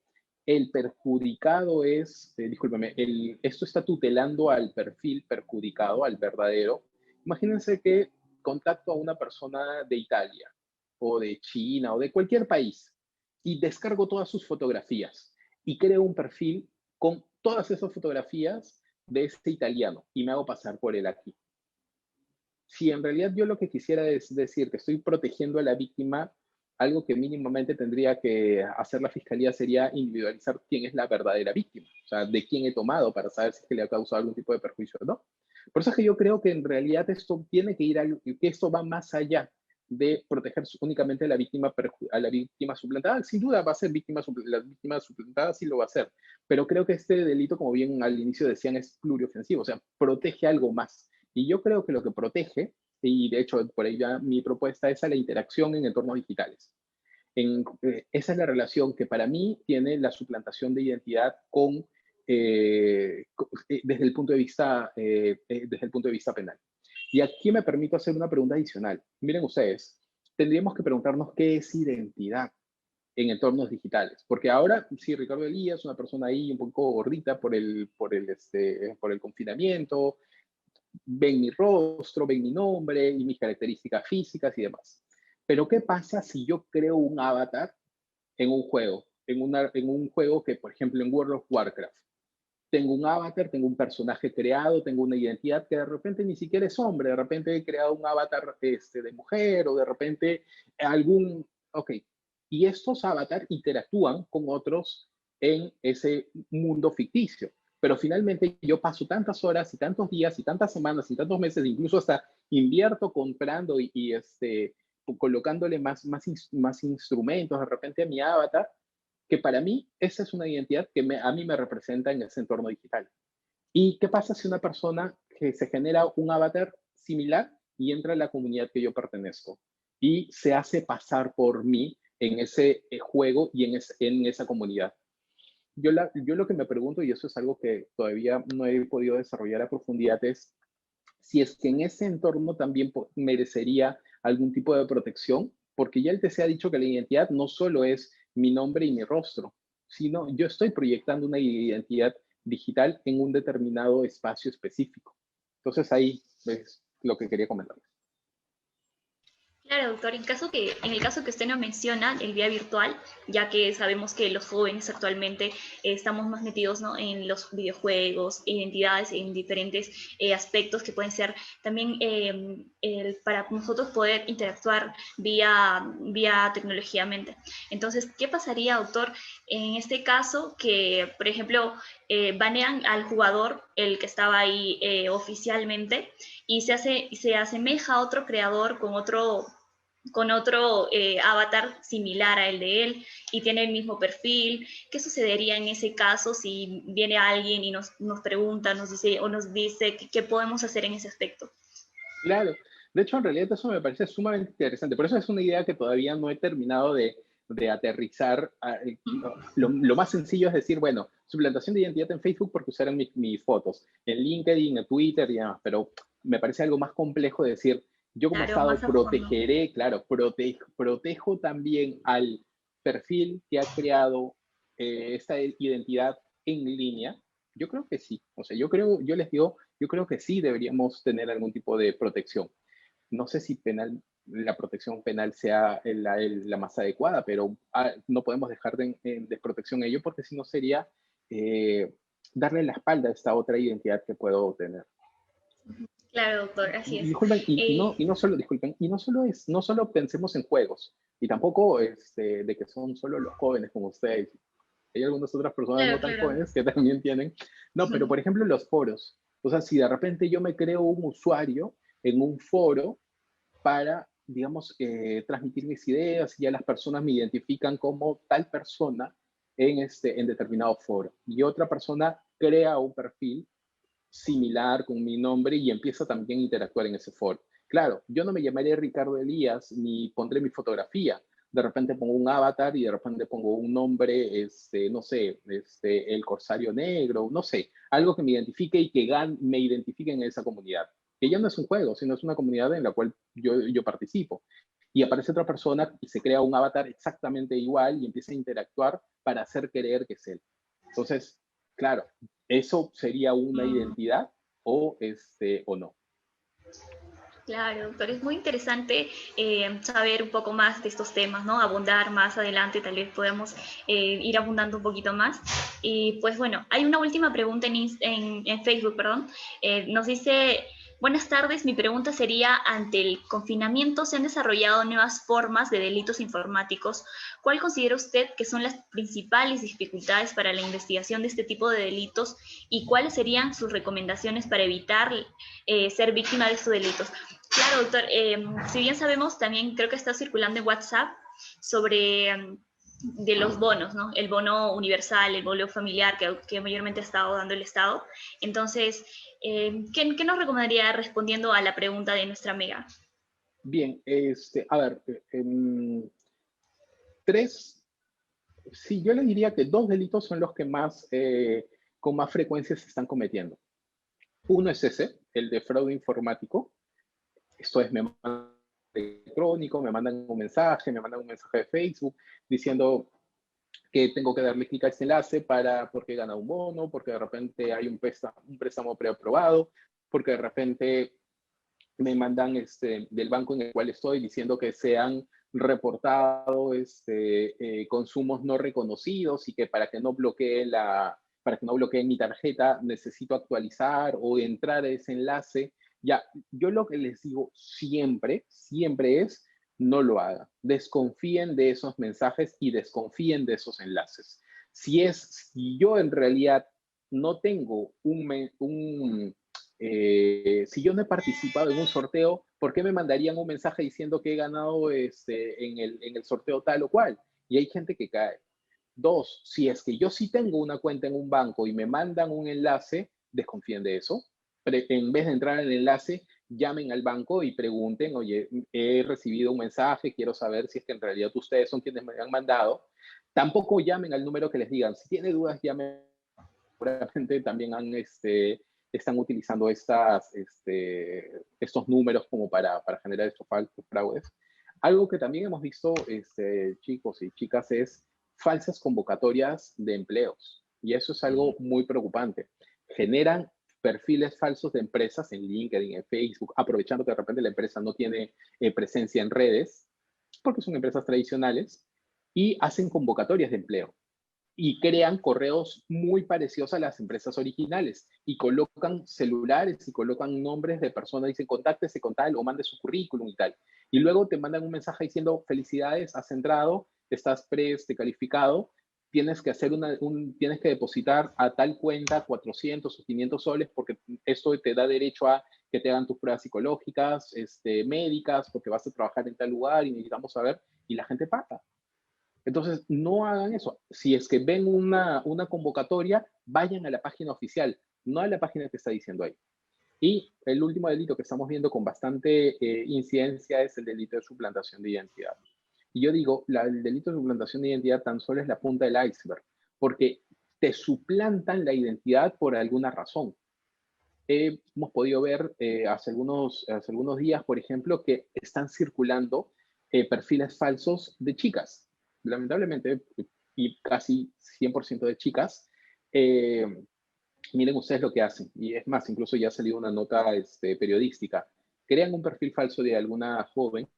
Speaker 2: el perjudicado discúlpeme, esto está tutelando al perfil perjudicado, al verdadero, Imagínense que contacto a una persona de Italia o de China o de cualquier país y descargo todas sus fotografías y creo un perfil con todas esas fotografías de este italiano y me hago pasar por él aquí. Si en realidad yo lo que quisiera es decir que estoy protegiendo a la víctima, algo que mínimamente tendría que hacer la fiscalía sería individualizar quién es la verdadera víctima, o sea, de quién he tomado para saber si es que le ha causado algún tipo de perjuicio o no. Por eso es que yo creo que en realidad esto tiene que ir que esto va más allá de proteger únicamente a la víctima suplantada. Sin duda va a ser la víctima suplantada sí lo va a hacer, pero creo que este delito, como bien al inicio decían, es pluriofensivo, o sea, protege algo más. Y yo creo que lo que protege, y de hecho por ahí ya mi propuesta es a la interacción en entornos digitales. Esa es la relación que para mí tiene la suplantación de identidad desde desde el punto de vista penal. Y aquí me permito hacer una pregunta adicional. Miren ustedes, tendríamos que preguntarnos qué es identidad en entornos digitales. Porque ahora, sí, Ricardo Elías, una persona ahí un poco gordita por el confinamiento, ven mi rostro, ven mi nombre y mis características físicas y demás. Pero ¿qué pasa si yo creo un avatar en un juego? En un juego que, por ejemplo, en World of Warcraft, tengo un avatar, tengo un personaje creado, tengo una identidad que de repente ni siquiera es hombre, de repente he creado un avatar de mujer o de repente ok, y estos avatars interactúan con otros en ese mundo ficticio. Pero finalmente yo paso tantas horas y tantos días y tantas semanas y tantos meses, incluso hasta invierto comprando colocándole más instrumentos de repente a mi avatar, que para mí esa es una identidad que a mí me representa en ese entorno digital. ¿Y qué pasa si una persona que se genera un avatar similar y entra a la comunidad que yo pertenezco y se hace pasar por mí en ese juego y en esa comunidad? Yo lo que me pregunto, y eso es algo que todavía no he podido desarrollar a profundidad, es si es que en ese entorno también merecería algún tipo de protección, porque ya el TC ha dicho que la identidad no solo es mi nombre y mi rostro, sino yo estoy proyectando una identidad digital en un determinado espacio específico. Entonces ahí es lo que quería comentar.
Speaker 1: Claro, doctor, en el caso que usted nos menciona, el vía virtual, ya que sabemos que los jóvenes actualmente estamos más metidos, ¿no?, en los videojuegos, identidades, en diferentes aspectos que pueden ser también para nosotros poder interactuar vía tecnológicamente. Entonces, ¿qué pasaría, doctor, en este caso que, por ejemplo, banean al jugador, el que estaba ahí oficialmente, y se asemeja a otro creador con otro avatar similar a el de él y tiene el mismo perfil? ¿Qué sucedería en ese caso si viene alguien y nos pregunta, nos dice qué podemos hacer en ese aspecto?
Speaker 2: Claro, de hecho en realidad eso me parece sumamente interesante, por eso es una idea que todavía no he terminado de aterrizar. Lo más sencillo es decir, bueno, suplantación de identidad en Facebook porque usaron mis fotos, en LinkedIn, en Twitter y demás, pero me parece algo más complejo de decir, yo como
Speaker 1: Claro,
Speaker 2: Estado
Speaker 1: más a fondo.
Speaker 2: protegeré, claro, protejo también al perfil que ha creado esta identidad en línea. Yo creo que sí, o sea, yo creo que sí deberíamos tener algún tipo de protección. No sé si la protección penal sea la más adecuada, pero no podemos dejar en desprotección ello porque si no sería darle la espalda a esta otra identidad que puedo tener.
Speaker 1: Claro, doctor, así es.
Speaker 2: Disculpen, no solo pensemos en juegos, y tampoco de que son solo los jóvenes como ustedes. Hay algunas otras personas
Speaker 1: Claro,
Speaker 2: no tan
Speaker 1: claro.
Speaker 2: jóvenes que también tienen. No, pero por ejemplo los foros. O sea, si de repente yo me creo un usuario en un foro para, digamos, transmitir mis ideas y ya las personas me identifican como tal persona en determinado foro. Y otra persona crea un perfil similar con mi nombre y empieza también a interactuar en ese foro. Claro, yo no me llamaré Ricardo Elías ni pondré mi fotografía. De repente pongo un avatar y de repente pongo un nombre, no sé, el Corsario Negro, no sé, algo que me identifique y que me identifique en esa comunidad. Que ya no es un juego, sino es una comunidad en la cual yo participo. Y aparece otra persona y se crea un avatar exactamente igual y empieza a interactuar para hacer creer que es él. Entonces, claro, ¿eso sería una
Speaker 1: Mm.
Speaker 2: identidad o no?
Speaker 1: Claro, doctor, es muy interesante saber un poco más de estos temas, ¿no? Abundar más adelante, tal vez podamos ir abundando un poquito más. Y pues bueno, hay una última pregunta en Facebook, perdón. Nos dice, buenas tardes, mi pregunta sería, ante el confinamiento se han desarrollado nuevas formas de delitos informáticos. ¿Cuál considera usted que son las principales dificultades para la investigación de este tipo de delitos y cuáles serían sus recomendaciones para evitar ser víctima de estos delitos? Claro, doctor. Si bien sabemos, también creo que está circulando en WhatsApp sobre de los bonos, ¿no? El bono universal, el bono familiar que mayormente ha estado dando el Estado. Entonces, ¿qué nos recomendaría respondiendo a la pregunta de nuestra amiga?
Speaker 2: Bien, a ver, tres, sí, yo le diría que dos delitos son los que más, con más frecuencia se están cometiendo. Uno es ese, el de fraude informático. Esto es, me mandan electrónico, me mandan un mensaje de Facebook diciendo que tengo que darle clic a este enlace porque he ganado un bono, porque de repente hay un préstamo preaprobado, porque de repente me mandan del banco en el cual estoy diciendo que se han reportado consumos no reconocidos y que para que no bloquee mi tarjeta necesito actualizar o entrar a ese enlace. Ya, yo lo que les digo siempre, siempre es no lo hagan. Desconfíen de esos mensajes y desconfíen de esos enlaces. Si yo en realidad no tengo si yo no he participado en un sorteo, ¿por qué me mandarían un mensaje diciendo que he ganado en el sorteo tal o cual? Y hay gente que cae. Dos, si es que yo sí tengo una cuenta en un banco y me mandan un enlace, desconfíen de eso. En vez de entrar en el enlace, llamen al banco y pregunten, oye, he recibido un mensaje, quiero saber si es que en realidad ustedes son quienes me han mandado. Tampoco llamen al número que les digan. Si tiene dudas, llamen. Seguramente también están utilizando estos números como para generar estos fraudes. Algo que también hemos visto, chicos y chicas, es falsas convocatorias de empleos. Y eso es algo muy preocupante. Generan perfiles falsos de empresas en LinkedIn, en Facebook, aprovechando que de repente la empresa no tiene presencia en redes, porque son empresas tradicionales, y hacen convocatorias de empleo y crean correos muy parecidos a las empresas originales y colocan celulares y colocan nombres de personas, dicen contáctese con tal o mande su currículum y tal. Y luego te mandan un mensaje diciendo felicidades, has entrado, estás calificado, tienes que tienes que depositar a tal cuenta 400 o 500 soles porque esto te da derecho a que te hagan tus pruebas psicológicas, médicas, porque vas a trabajar en tal lugar y necesitamos saber, y la gente paga. Entonces, no hagan eso. Si es que ven una convocatoria, vayan a la página oficial, no a la página que está diciendo ahí. Y el último delito que estamos viendo con bastante incidencia es el delito de suplantación de identidad. Y yo digo, el delito de suplantación de identidad tan solo es la punta del iceberg, porque te suplantan la identidad por alguna razón. Hemos podido ver hace algunos días, por ejemplo, que están circulando perfiles falsos de chicas. Lamentablemente, y casi 100% de chicas, miren ustedes lo que hacen. Y es más, incluso ya ha salido una nota periodística. Crean un perfil falso de alguna joven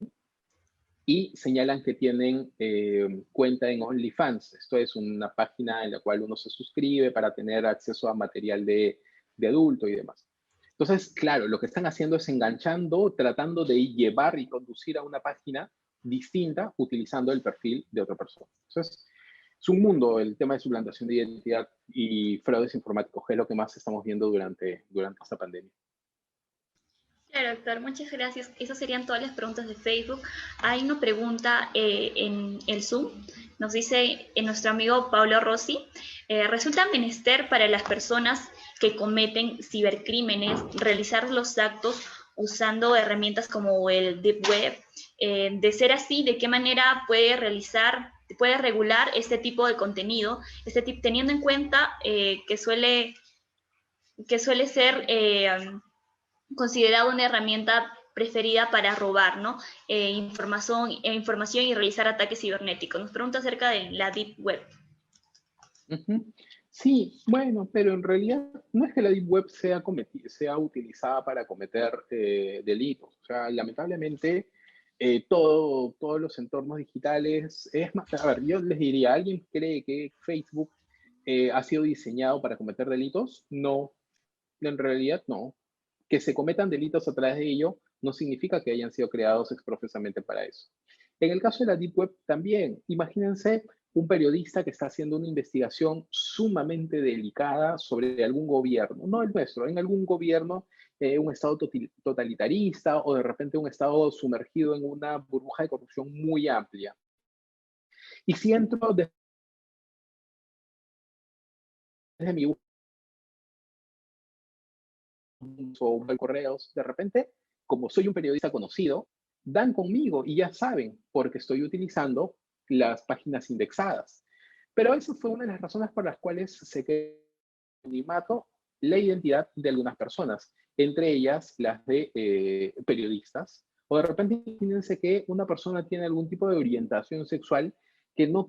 Speaker 2: y señalan que tienen cuenta en OnlyFans. Esto es una página en la cual uno se suscribe para tener acceso a material de adulto y demás. Entonces, claro, lo que están haciendo es enganchando, tratando de llevar y conducir a una página distinta utilizando el perfil de otra persona. Entonces, es un mundo el tema de suplantación de identidad y fraudes informáticos, que es lo que más estamos viendo durante esta pandemia.
Speaker 1: Claro, doctor, muchas gracias. Esas serían todas las preguntas de Facebook. Hay una pregunta en el Zoom. Nos dice nuestro amigo Pablo Rossi, resulta menester para las personas que cometen cibercrímenes realizar los actos usando herramientas como el Deep Web. De ser así, ¿de qué manera puede regular este tipo de contenido, teniendo en cuenta que suele ser considerado una herramienta preferida para robar, ¿no? Información y realizar ataques cibernéticos? Nos pregunta acerca de la Deep Web.
Speaker 2: Sí, bueno, pero en realidad no es que la Deep Web sea utilizada para cometer delitos. O sea, lamentablemente, todos los entornos digitales, es más, a ver, yo les diría, ¿alguien cree que Facebook ha sido diseñado para cometer delitos? No, en realidad no. Que se cometan delitos a través de ello no significa que hayan sido creados exprofesamente para eso. En el caso de la Deep Web también, imagínense un periodista que está haciendo una investigación sumamente delicada sobre algún gobierno, no el nuestro, en algún gobierno, un estado totalitarista o de repente un estado sumergido en una burbuja de corrupción muy amplia. Y si entro desde mi o correos, de repente, como soy un periodista conocido, dan conmigo y ya saben porque estoy utilizando las páginas indexadas. Pero eso fue una de las razones por las cuales se quedó anonimato la identidad de algunas personas, entre ellas las de periodistas. O de repente, imagínense que una persona tiene algún tipo de orientación sexual que no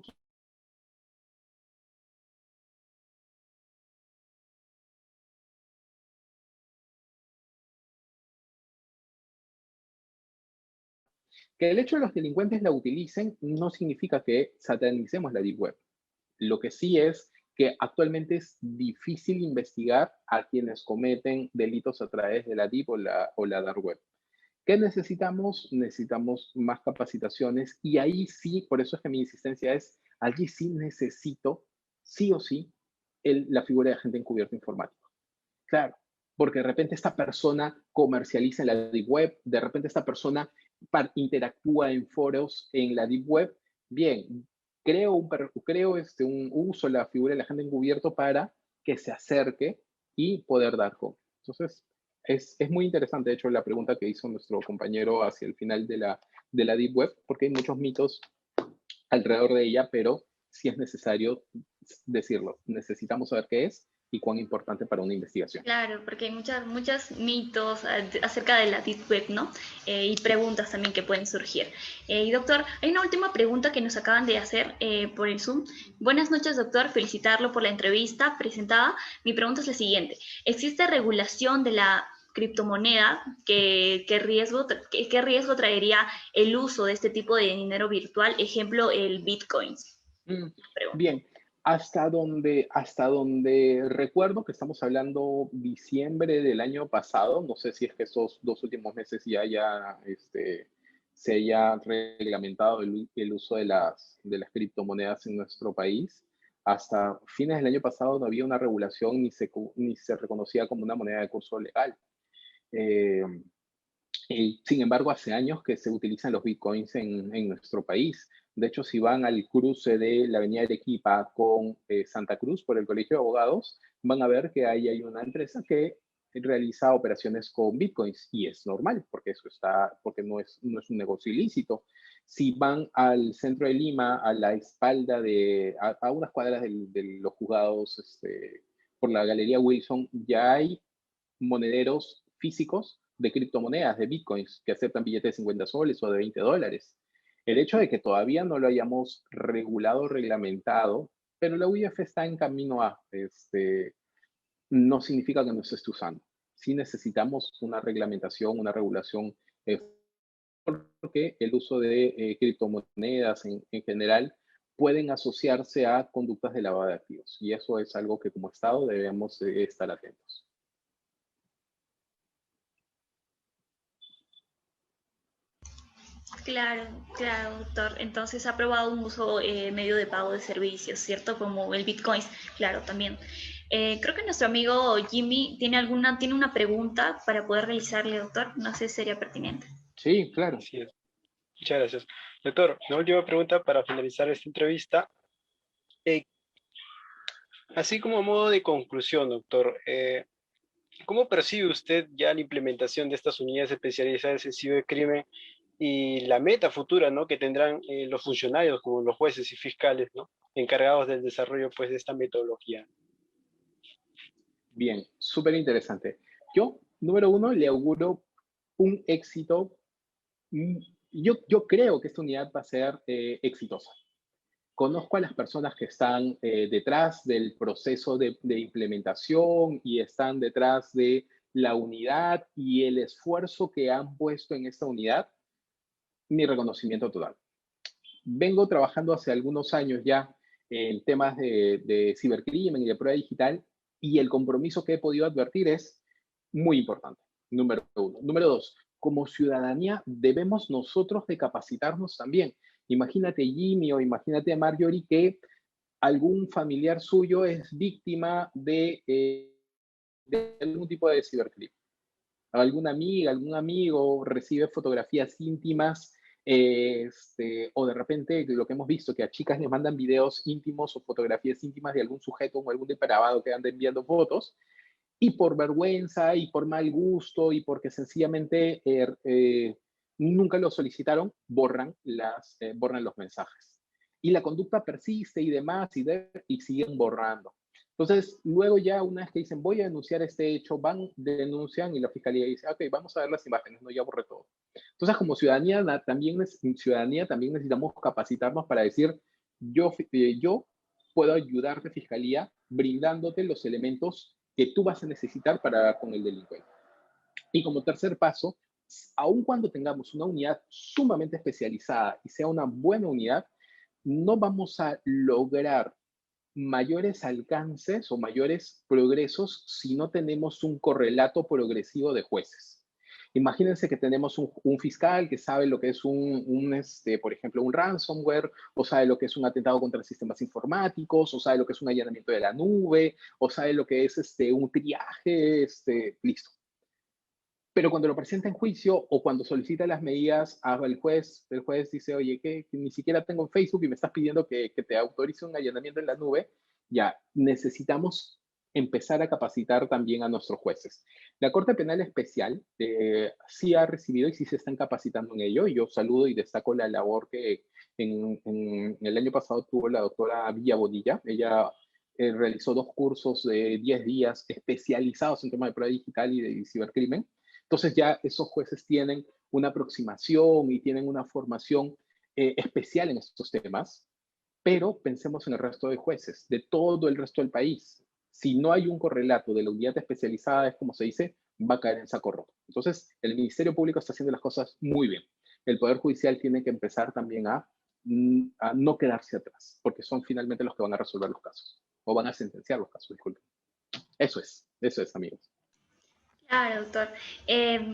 Speaker 2: que el hecho de los delincuentes la utilicen no significa que satanicemos la Deep Web. Lo que sí es que actualmente es difícil investigar a quienes cometen delitos a través de la Deep o la Dark Web. ¿Qué necesitamos? Necesitamos más capacitaciones y ahí sí, por eso es que mi insistencia es, allí sí necesito, sí o sí, la figura de agente encubierto informático. Claro, porque de repente esta persona comercializa en la Deep Web, de repente esta persona interactúa en foros en la Deep Web. Bien, uso la figura del agente encubierto para que se acerque y poder dar con. Entonces, es muy interesante, de hecho, la pregunta que hizo nuestro compañero hacia el final de la Deep Web, porque hay muchos mitos alrededor de ella, pero sí es necesario decirlo. Necesitamos saber qué es y cuán importante para una investigación.
Speaker 1: Claro, porque hay muchos mitos acerca de la Deep Web, ¿no? Y preguntas también que pueden surgir. Y doctor, hay una última pregunta que nos acaban de hacer por el Zoom. Buenas noches, doctor. Felicitarlo por la entrevista presentada. Mi pregunta es la siguiente. ¿Existe regulación de la criptomoneda? ¿Qué riesgo traería el uso de este tipo de dinero virtual? Ejemplo, el Bitcoin.
Speaker 2: Bien, hasta donde recuerdo que estamos hablando diciembre del año pasado, no sé si es que estos 2 últimos meses se haya reglamentado el uso de las criptomonedas en nuestro país. Hasta fines del año pasado no había una regulación ni se reconocía como una moneda de curso legal. Eh, Sin embargo, hace años que se utilizan los bitcoins en nuestro país. De hecho, si van al cruce de la avenida Arequipa con Santa Cruz por el Colegio de Abogados, van a ver que ahí hay una empresa que realiza operaciones con bitcoins y es normal porque no es un negocio ilícito. Si van al centro de Lima, a la espalda a unas cuadras de los juzgados, por la Galería Wilson, ya hay monederos físicos de criptomonedas, de bitcoins, que aceptan billetes de 50 soles o de 20 dólares. El hecho de que todavía no lo hayamos regulado, reglamentado, pero la UIF está en camino no significa que no se esté usando. Sí necesitamos una reglamentación, una regulación, porque el uso de criptomonedas en general pueden asociarse a conductas de lavado de activos. Y eso es algo que como Estado debemos estar atentos.
Speaker 1: Claro, claro, doctor. Entonces ha probado un uso medio de pago de servicios, ¿cierto? Como el Bitcoin, claro, también. Creo que nuestro amigo Jimmy tiene una pregunta para poder realizarle, doctor. No sé si sería pertinente.
Speaker 2: Sí, claro.
Speaker 3: Así es. Muchas gracias. Doctor, una última pregunta para finalizar esta entrevista. Eh, Así como a modo de conclusión, doctor, ¿cómo percibe usted ya la implementación de estas unidades especializadas en cibercrimen y la meta futura, ¿no?, que tendrán los funcionarios como los jueces y fiscales, ¿no?, encargados del desarrollo, pues, de esta metodología?
Speaker 2: Bien, súper interesante. Yo, número uno, le auguro un éxito. mm, yo creo que esta unidad va a ser exitosa. conozco a las personas que están detrás del proceso de implementación y están detrás de la unidad y el esfuerzo que han puesto en esta unidad, mi reconocimiento total. Vengo trabajando hace algunos años ya en temas de cibercrimen y de prueba digital, y el compromiso que he podido advertir es muy importante, número uno. Número dos, como ciudadanía debemos nosotros de capacitarnos también. Imagínate Jimmy o imagínate a Marjorie que algún familiar suyo es víctima de algún tipo de cibercrimen. Alguna amiga, algún amigo recibe fotografías íntimas, o de repente lo que hemos visto, que a chicas les mandan videos íntimos o fotografías íntimas de algún sujeto o algún depravado que anda enviando fotos, y por vergüenza y por mal gusto y porque sencillamente nunca lo solicitaron, borran los mensajes. Y la conducta persiste y demás, y siguen borrando. Entonces, luego ya una vez que dicen, voy a denunciar este hecho, denuncian y la fiscalía dice, ok, vamos a ver las imágenes, no, ya borré todo. Entonces, como ciudadanía también necesitamos capacitarnos para decir, yo puedo ayudarte, fiscalía, brindándote los elementos que tú vas a necesitar para dar con el delincuente. Y como tercer paso, aun cuando tengamos una unidad sumamente especializada y sea una buena unidad, no vamos a lograr mayores alcances o mayores progresos si no tenemos un correlato progresivo de jueces. Imagínense que tenemos un fiscal que sabe lo que es por ejemplo, un ransomware, o sabe lo que es un atentado contra sistemas informáticos, o sabe lo que es un allanamiento de la nube, o sabe lo que es un triaje, listo. Pero cuando lo presenta en juicio o cuando solicita las medidas el juez dice, oye, que ni siquiera tengo Facebook y me estás pidiendo que te autorice un allanamiento en la nube, ya necesitamos empezar a capacitar también a nuestros jueces. La Corte Penal Especial sí ha recibido y sí se están capacitando en ello. Yo saludo y destaco la labor que en el año pasado tuvo la doctora Villa Bonilla. Ella realizó 2 cursos de 10 días especializados en temas de prueba digital y de cibercrimen. Entonces ya esos jueces tienen una aproximación y tienen una formación especial en estos temas, pero pensemos en el resto de jueces, de todo el resto del país. Si no hay un correlato de la unidad especializada, es como se dice, va a caer en saco roto. Entonces, el Ministerio Público está haciendo las cosas muy bien. El Poder Judicial tiene que empezar también a no quedarse atrás, porque son finalmente los que van a resolver los casos, o van a sentenciar los casos, disculpen. Eso es, amigos.
Speaker 1: Claro, doctor.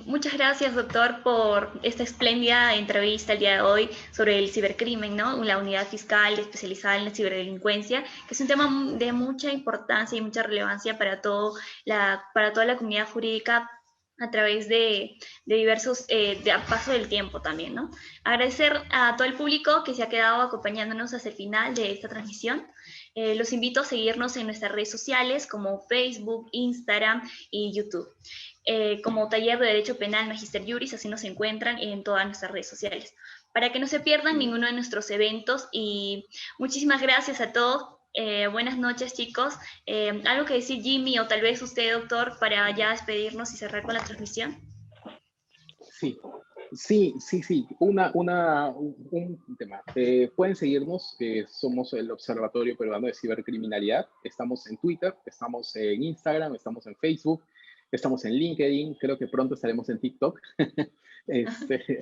Speaker 1: Muchas gracias, doctor, por esta espléndida entrevista el día de hoy sobre el cibercrimen, ¿no? La unidad fiscal especializada en la ciberdelincuencia, que es un tema de mucha importancia y mucha relevancia para toda la comunidad jurídica a través de diversos, a paso del tiempo también, ¿no? Agradecer a todo el público que se ha quedado acompañándonos hasta el final de esta transmisión. Los invito a seguirnos en nuestras redes sociales como Facebook, Instagram y YouTube. Como Taller de Derecho Penal Magister Juris, así nos encuentran en todas nuestras redes sociales. Para que no se pierdan ninguno de nuestros eventos, y muchísimas gracias a todos. Buenas noches, chicos. ¿Algo que decir, Jimmy, o tal vez usted, doctor, para ya despedirnos y cerrar con la transmisión?
Speaker 2: Sí. Un tema. Pueden seguirnos, somos el Observatorio Peruano de Cibercriminalidad. Estamos en Twitter, estamos en Instagram, estamos en Facebook, estamos en LinkedIn, creo que pronto estaremos en TikTok.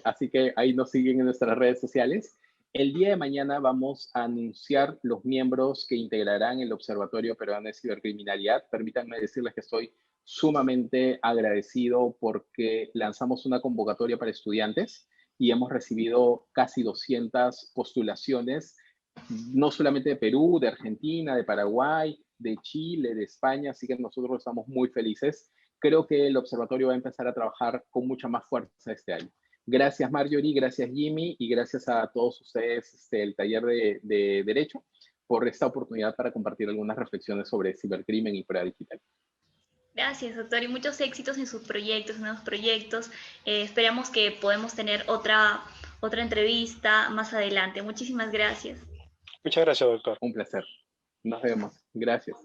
Speaker 2: Así que ahí nos siguen en nuestras redes sociales. El día de mañana vamos a anunciar los miembros que integrarán el Observatorio Peruano de Cibercriminalidad. Permítanme decirles que estoy sumamente agradecido porque lanzamos una convocatoria para estudiantes y hemos recibido casi 200 postulaciones, no solamente de Perú, de Argentina, de Paraguay, de Chile, de España, así que nosotros estamos muy felices. Creo que el observatorio va a empezar a trabajar con mucha más fuerza este año. Gracias, Marjorie, gracias, Jimmy, y gracias a todos ustedes, el taller de Derecho, por esta oportunidad para compartir algunas reflexiones sobre cibercrimen y prueba digital.
Speaker 1: Gracias, doctor, y muchos éxitos en sus proyectos, nuevos proyectos. Esperamos que podamos tener otra entrevista más adelante. Muchísimas gracias.
Speaker 3: Muchas gracias, doctor.
Speaker 2: Un placer. Nos vemos. Gracias.